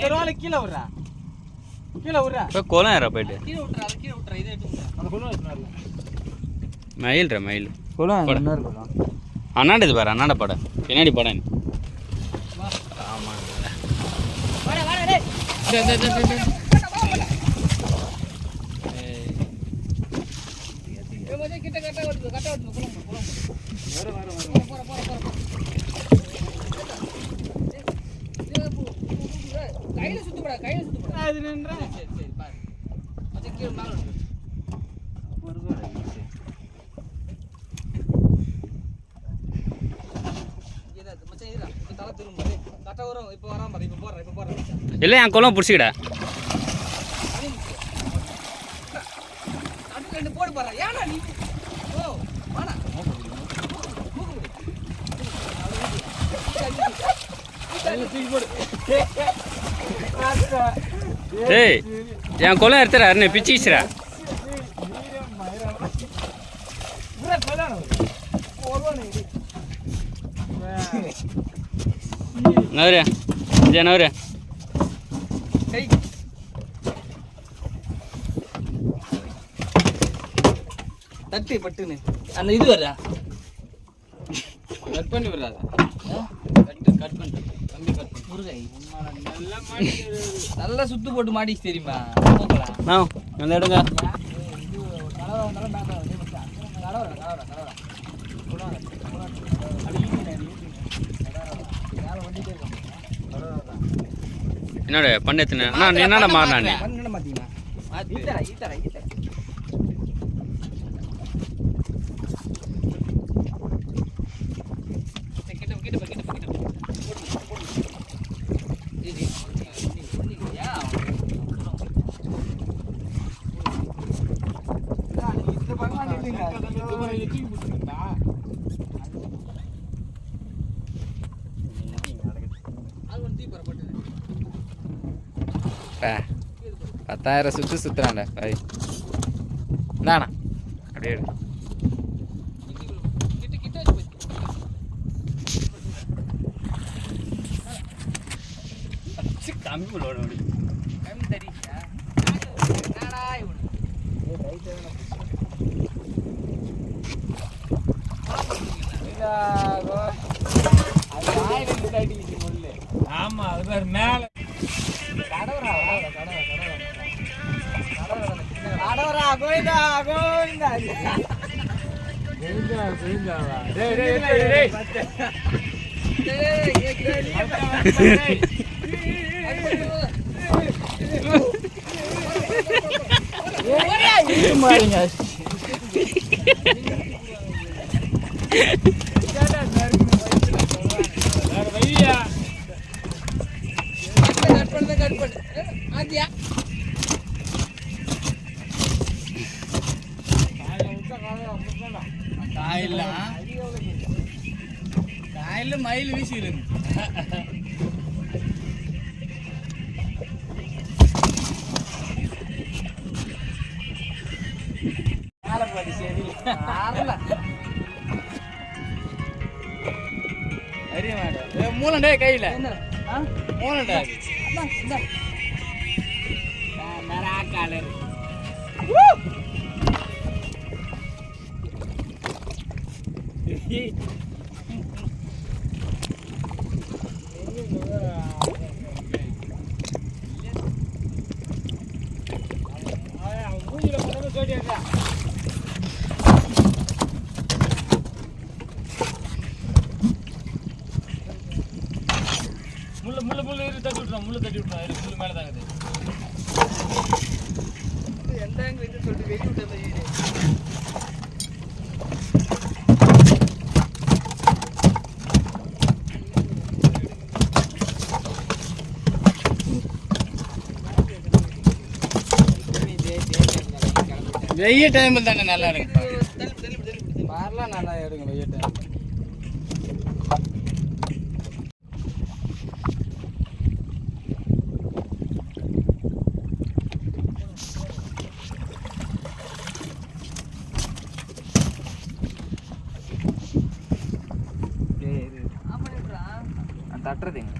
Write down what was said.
ஒரு கீழே விடுறா கோலம் ஏறா போயிட்டு கீழே விட்டுறா இதை எடுத்து மயில் மயில் கோலம் என்ன இருக்கும் அண்ணாண்ட இது பாரு அண்ணாண்ட படம் பின்னாடி படம் ஆமாம் இல்லை என் குளம் பிடிச்சிக்கிட ஏய் என் குளம் எடுத்துறா அருண் பிச்சிக்கிறா நவரு இதே நவரு தட்டு பட்டுன்னு அந்த இது வர்றா கட் பண்ணி விடுறாத கட் பண்ணி கம்பி கட் பண்ணி முருகை நல்லா சுத்து போட்டு மாட்டிச்சு தெரியுமா நான் நல்லா எடுங்க என்னோட பண்ண நான் என்னடா மாறினானே பத்தாயிரம் சுத்துறான்டா தானா அப்படியே கம்பி ஆமா அது பேர் மேல கடவரா கோயிந்தா கோயிந்தா கோயிந்தா கோயிந்தா டேய் டேய் டேய் டேய் மாரிங்க கட் பண்ணு ஆதியா காயில மயில் வீசிருக்கு மூலண்டே கையில மூலண்டா முள்ளு தட்டி விட்டுறோம் முள்ளு மேலே தாங்குது எந்த ஆங்கிள் சொல்லிட்டு வெளியே விட்டு வெய்ய டைமில் தானே நல்லா இருக்கு பாரெலாம் நல்லா எடுங்க வெய்ய டைம் தட்டுறதுங்க